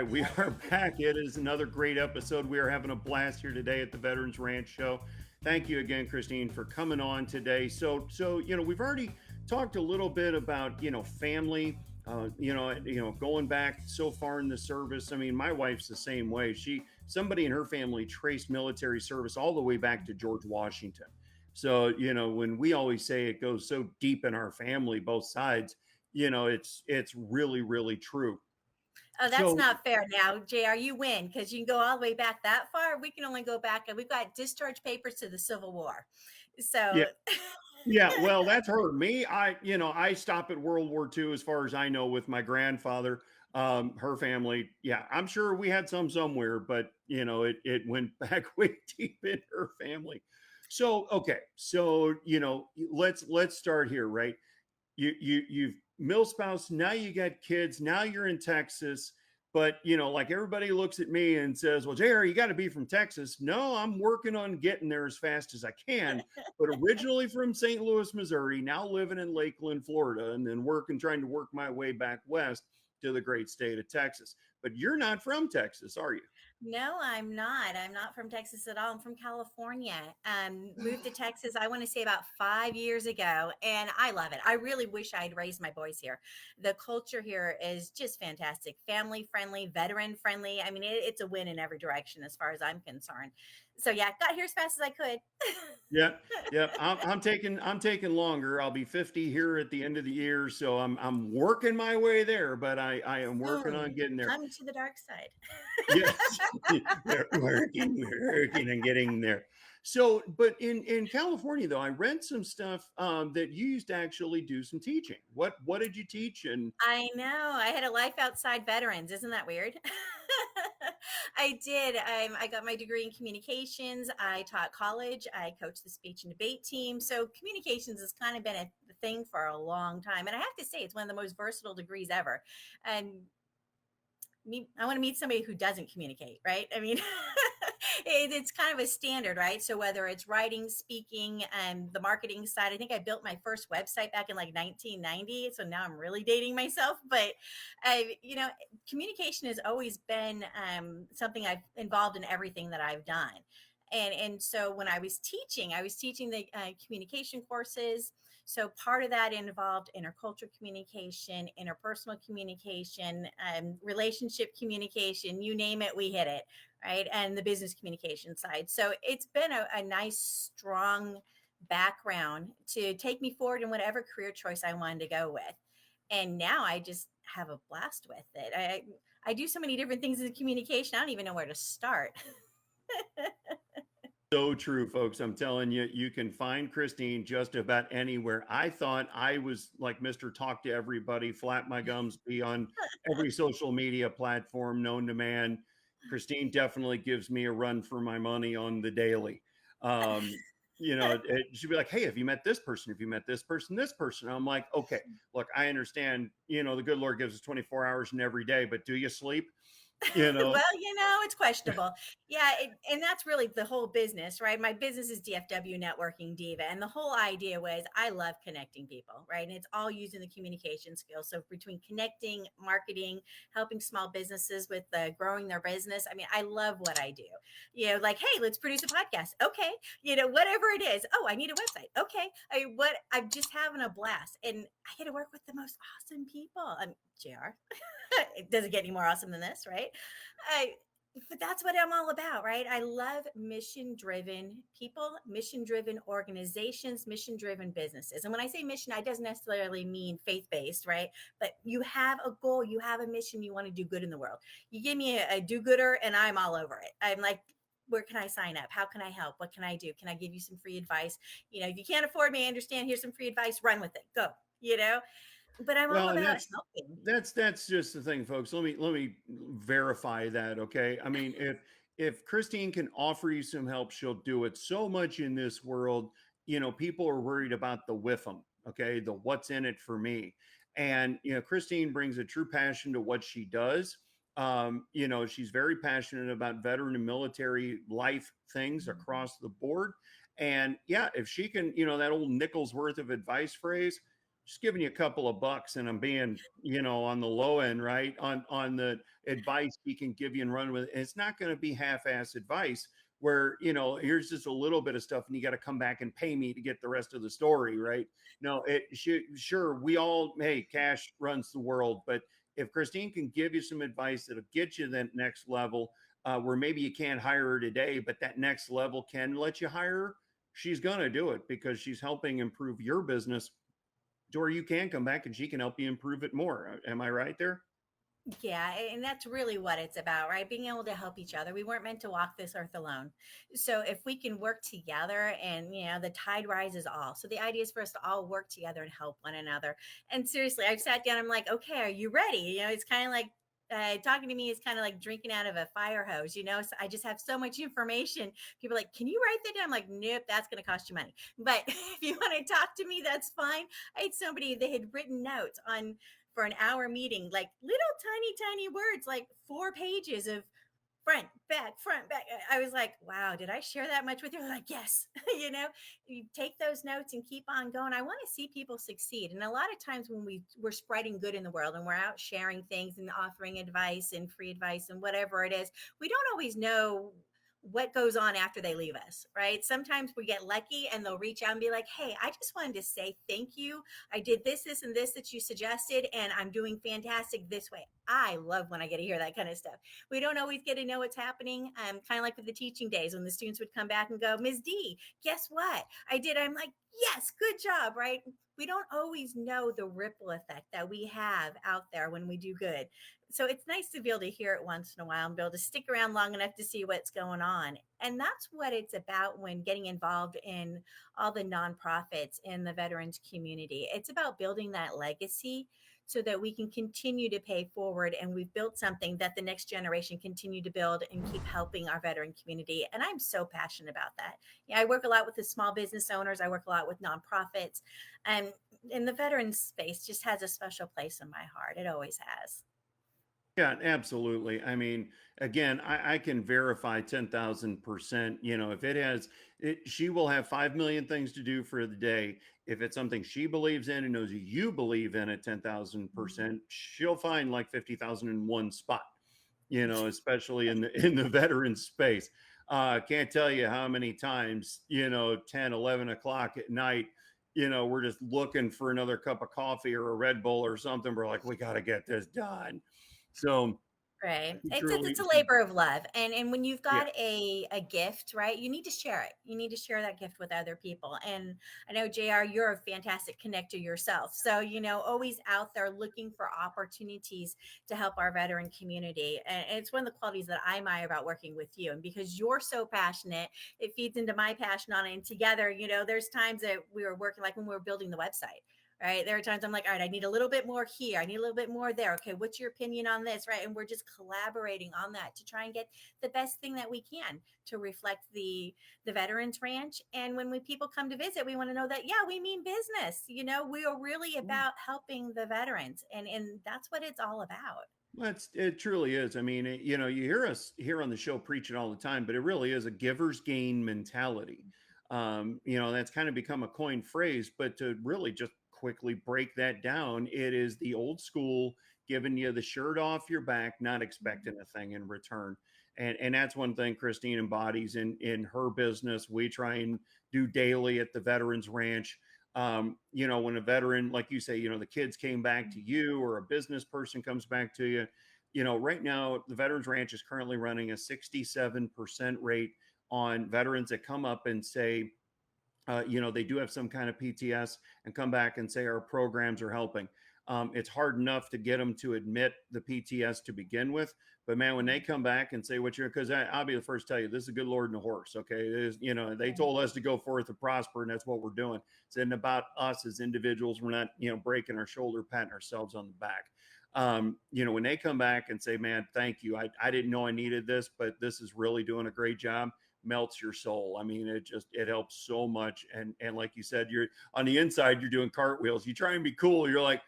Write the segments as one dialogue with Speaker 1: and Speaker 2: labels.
Speaker 1: right, we are back. It is another great episode. We are having a blast here today at the Veterans Ranch Show. Thank you again, Christine, for coming on today. So we've already talked a little bit about family. Going back so far in the service. I mean, my wife's the same way. Somebody in her family traced military service all the way back to George Washington. So when we always say it goes so deep in our family, both sides, it's really, really true.
Speaker 2: Oh, that's
Speaker 1: So
Speaker 2: not fair now, JR. You win because you can go all the way back that far. We can only go back, and we've got discharge papers to the Civil War.
Speaker 1: yeah,
Speaker 2: So,
Speaker 1: yeah. Well, that's her. Me, I stop at World War II as far as I know with my grandfather. Her family, yeah, I'm sure we had some somewhere, but it went back way deep in her family. So okay, so let's start here, right? You've mill spouse, now you got kids, now you're in Texas. But like everybody looks at me and says, well, JR, you got to be from Texas. No, I'm working on getting there as fast as I can. But originally from St. Louis, Missouri, now living in Lakeland, Florida, and then trying to work my way back west to the great state of Texas. But you're not from Texas, are you?
Speaker 2: no, I'm not. I'm not from Texas at all. I'm from California. Moved to Texas, I want to say about 5 years ago, and I love it. I really wish I'd raised my boys here. The culture here is just fantastic, family friendly, veteran friendly. I mean, it's a win in every direction as far as I'm concerned. So yeah, got here as fast as I could.
Speaker 1: Yeah, yeah. I'm taking longer. I'll be 50 here at the end of the year, so I'm working my way there. But I am working on
Speaker 2: Soon,
Speaker 1: getting there.
Speaker 2: come to the dark side.
Speaker 1: Yes, we're working and getting there. So, but in California though, I read some stuff that you used to actually do some teaching. What did you teach? And
Speaker 2: I know. I had a life outside veterans. Isn't that weird? I did. I got my degree in communications. I taught college. I coached the speech and debate team. So communications has kind of been a thing for a long time. And I have to say, it's one of the most versatile degrees ever. And I want to meet somebody who doesn't communicate, right? I mean, it's kind of a standard, right? So whether it's writing, speaking, and the marketing side, I think I built my first website back in like 1990. So now I'm really dating myself, but communication has always been something I've involved in everything that I've done. And so when I was teaching the communication courses. So part of that involved intercultural communication, interpersonal communication, relationship communication, you name it, we hit it, right? And the business communication side. So it's been a nice, strong background to take me forward in whatever career choice I wanted to go with. And now I just have a blast with it. I do so many different things in communication. I don't even know where to start.
Speaker 1: so true, folks. I'm telling you, you can find Christine just about anywhere. I thought I was like Mr. Talk to Everybody, flap my gums, be on every social media platform known to man. Christine definitely gives me a run for my money on the daily. She'd be like, hey, have you met this person? Have you met this person, this person? I'm like, okay, look, I understand, the good Lord gives us 24 hours in every day, but do you sleep? You know,
Speaker 2: Well, it's questionable. Yeah, and that's really the whole business, right? My business is DFW Networking Diva, and the whole idea was I love connecting people, right? And it's all using the communication skills. So between connecting, marketing, helping small businesses with growing their business, I mean, I love what I do. Like, hey, let's produce a podcast. Okay, whatever it is. Oh, I need a website. Okay, I'm just having a blast, and I get to work with the most awesome people. JR. It doesn't get any more awesome than this, right? But that's what I'm all about, right? I love mission driven people, mission driven organizations, mission driven businesses. And when I say mission, I doesn't necessarily mean faith based, right? But you have a goal, you have a mission, you want to do good in the world. You give me a do gooder and I'm all over it. I'm like, where can I sign up? How can I help? What can I do? Can I give you some free advice? If you can't afford me, I understand. Here's some free advice. Run with it. Go, but I'm all
Speaker 1: well, and
Speaker 2: about
Speaker 1: that's
Speaker 2: helping.
Speaker 1: that's just the thing, folks. Let me verify that. Okay. I mean, if Christine can offer you some help, she'll do it. So much in this world, people are worried about the whiffum, okay, the what's in it for me. And Christine brings a true passion to what she does. She's very passionate about veteran and military life things across the board. And yeah, if she can, that old nickel's worth of advice phrase, just giving you a couple of bucks and I'm being, on the low end, right? On the, advice he can give you and run with it. And it's not going to be half-ass advice where, here's just a little bit of stuff and you got to come back and pay me to get the rest of the story, right? No, sure, we all, hey, cash runs the world, but if Christine can give you some advice that'll get you that next level, where maybe you can't hire her today, but that next level can let you hire her, she's going to do it because she's helping improve your business to where you can come back and she can help you improve it more. Am I right there?
Speaker 2: Yeah, and that's really what it's about, right? Being able to help each other. We weren't meant to walk this earth alone. So if we can work together and, the tide rises all. So the idea is for us to all work together and help one another. And seriously, I've sat down, I'm like, okay, are you ready? It's kind of like, talking to me is kind of like drinking out of a fire hose, so I just have so much information. People are like, can you write that down? I'm like, nope, that's going to cost you money. But if you want to talk to me, that's fine. I had somebody, they had written notes on for an hour meeting, like little tiny words, like 4 pages of front, back. I was like, wow, did I share that much with you? Like, yes. You take those notes and keep on going. I want to see people succeed. And a lot of times when we're spreading good in the world and we're out sharing things and offering advice and free advice and whatever it is, we don't always know what goes on after they leave us, right? Sometimes we get lucky and they'll reach out and be like, hey, I just wanted to say thank you. I did this and this that you suggested, and I'm doing fantastic this way. I love when I get to hear that kind of stuff. We don't always get to know what's happening. Kind of like with the teaching days when the students would come back and go, Ms. D, guess what I did? I'm like, yes, good job, right? We don't always know the ripple effect that we have out there when we do good. So it's nice to be able to hear it once in a while and be able to stick around long enough to see what's going on. And that's what it's about when getting involved in all the nonprofits in the veterans community. It's about building that legacy so that we can continue to pay forward, and we've built something that the next generation continue to build and keep helping our veteran community. And I'm so passionate about that. I work a lot with the small business owners. I work a lot with nonprofits, and in the veterans space just has a special place in my heart. It always has.
Speaker 1: Yeah, absolutely. I mean, again, I can verify 10,000%. If it has, she will have 5 million things to do for the day. If it's something she believes in and knows you believe in it
Speaker 2: Mhm.
Speaker 1: 10,000%, she'll find like 50,000 in one spot, especially in the veteran space. Can't tell you how many times, 10, 11 o'clock at night, we're just looking for another cup of coffee or a Red Bull or something. We're like, we got to get this done. So
Speaker 2: Right. It's
Speaker 1: truly,
Speaker 2: a labor of love. And when you've
Speaker 1: yeah,
Speaker 2: got a gift, right, you need to share it. You need to share that gift with other people. And I know, JR, you're a fantastic connector yourself. So, always out there looking for opportunities to help our veteran community. And it's one of the qualities that I admire about working with you. And because you're so passionate, it feeds into my passion on it. And together, there's times that we were working, like when we were building the website. Right. There are times I'm like, all right, I need a little bit more here. I need a little bit more there. Okay. What's your opinion on this? Right. And we're just collaborating on that to try and get the best thing that we can to reflect the Veterans Ranch. And when people come to visit, we want to know that, yeah, we mean business. We are really about helping the veterans. And that's what it's all about.
Speaker 1: it truly is. I mean, you hear us here on the show preaching all the time, but it really is a giver's gain mentality. That's kind of become a coined phrase, but to really just quickly break that down, it is the old school giving you the shirt off your back, not expecting a thing in return. And that's one thing Christine embodies in her business. We try and do daily at the Veterans Ranch. When a veteran, like you say, the kids came back to you or a business person comes back to you, right now, the Veterans Ranch is currently running a 67% rate on veterans that come up and say, they do have some kind of PTS and come back and say our programs are helping. It's hard enough to get them to admit the PTS to begin with, but man, when they come back and say what you're, because I'll be the first to tell you, this is a good Lord and a horse. Okay, it is, they told us to go forth and prosper, and that's what we're doing. It's in about us as individuals. We're not, breaking our shoulder, patting ourselves on the back. When they come back and say, man, thank you. I didn't know I needed this, but this is really doing a great job, melts your soul. I mean, it helps so much. And like you said, you're on the inside, you're doing cartwheels. You try and be cool. You're like,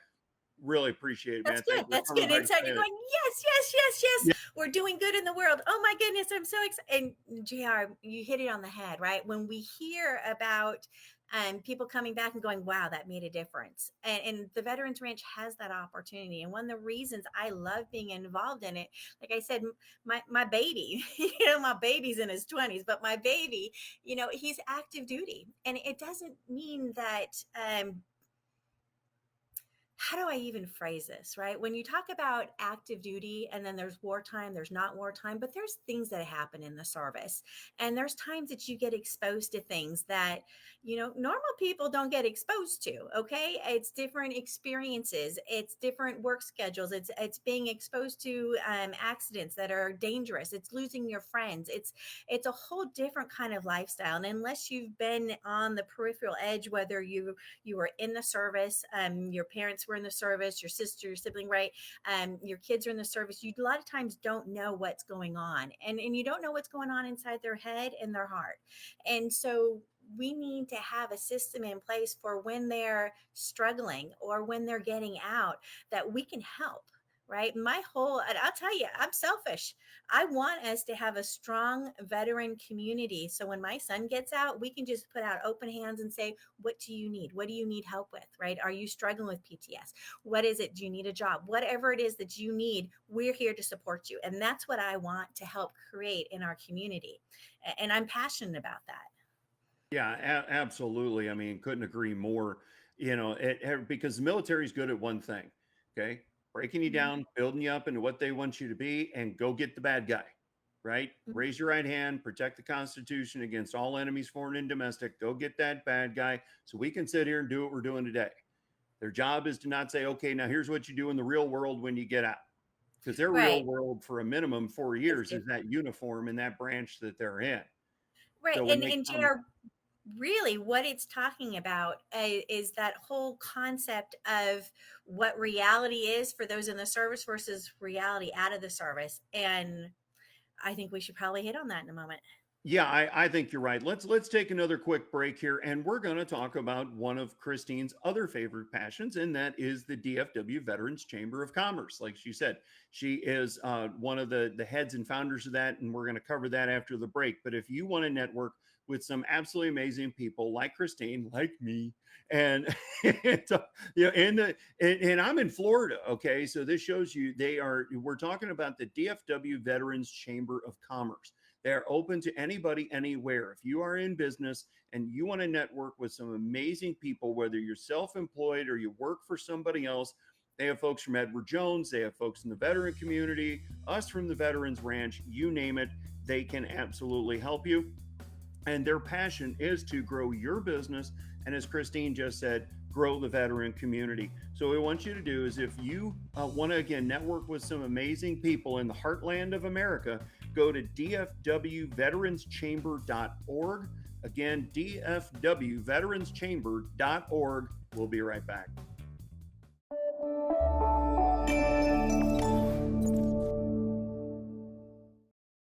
Speaker 1: really appreciate it,
Speaker 2: That's
Speaker 1: man. Thank
Speaker 2: good.
Speaker 1: you.
Speaker 2: That's
Speaker 1: I don't
Speaker 2: good.
Speaker 1: know how to
Speaker 2: Inside,
Speaker 1: say
Speaker 2: you're
Speaker 1: it.
Speaker 2: going, yes, yes, yes, yes.
Speaker 1: Yeah.
Speaker 2: We're doing good in the world. Oh my goodness, I'm so excited. And JR, you hit it on the head, right? When we hear about people coming back and going, wow, that made a difference. And the Veterans Ranch has that opportunity. And one of the reasons I love being involved in it, like I said, my baby, my baby's in his 20s, but my baby, he's active duty. And it doesn't mean that how do I even phrase this, right? When you talk about active duty and then there's wartime, there's not wartime, but there's things that happen in the service. And there's times that you get exposed to things that, normal people don't get exposed to. Okay. It's different experiences. It's different work schedules. It's being exposed to accidents that are dangerous. It's losing your friends. It's a whole different kind of lifestyle. And unless you've been on the peripheral edge, whether you were in the service, your parents were in the service, your sister, your sibling, right? Your kids are in the service. You a lot of times don't know what's going on, and you don't know what's going on inside their head and their heart. And so we need to have a system in place for when they're struggling or when they're getting out, that we can help. Right. And I'll tell you, I'm selfish. I want us to have a strong veteran community. So when my son gets out, we can just put out open hands and say, what do you need? What do you need help with? Right. Are you struggling with PTS? What is it? Do you need a job? Whatever it is that you need, we're here to support you. And that's what I want to help create in our community. And I'm passionate about that.
Speaker 1: Yeah, absolutely. I mean, couldn't agree more. Because the military is good at one thing, okay? Breaking you
Speaker 2: Mhm.
Speaker 1: down, building you up into what they want you to be, and go get the bad guy, right?
Speaker 2: Mhm.
Speaker 1: Raise your right hand, protect the Constitution against all enemies, foreign and domestic. Go get that bad guy so we can sit here and do what we're doing today. Their job is to not say, okay, now here's what you do in the real world when you get out. Because their real
Speaker 2: Right.
Speaker 1: world for a minimum 4 years is that uniform in that branch that they're in.
Speaker 2: Right.
Speaker 1: So when
Speaker 2: And
Speaker 1: they
Speaker 2: and
Speaker 1: come,
Speaker 2: JR, really what it's talking about is that whole concept of what reality is for those in the service versus reality out of the service. And I think we should probably hit on that in a moment.
Speaker 1: yeah, I think you're right. Let's take another quick break here, and we're going to talk about one of Christine's other favorite passions, and that is the DFW Veterans Chamber of Commerce. Like she said, she is one of the heads and founders of that, and we're going to cover that after the break. But if you want to network with some absolutely amazing people like Christine, like me, and and, and I'm in Florida, okay, so this shows you we're talking about the DFW Veterans Chamber of Commerce. They're open to anybody, anywhere. If you are in business and you want to network with some amazing people, whether you're self employed or you work for somebody else, they have folks from Edward Jones, they have folks in the veteran community, us from the Veterans Ranch, you name it, they can absolutely help you. And their passion is to grow your business. And as Christine just said, grow the veteran community. So what we want you to do is if you want to, again, network with some amazing people in the heartland of America, go to dfwveteranschamber.org. Again, dfwveteranschamber.org. We'll be right back.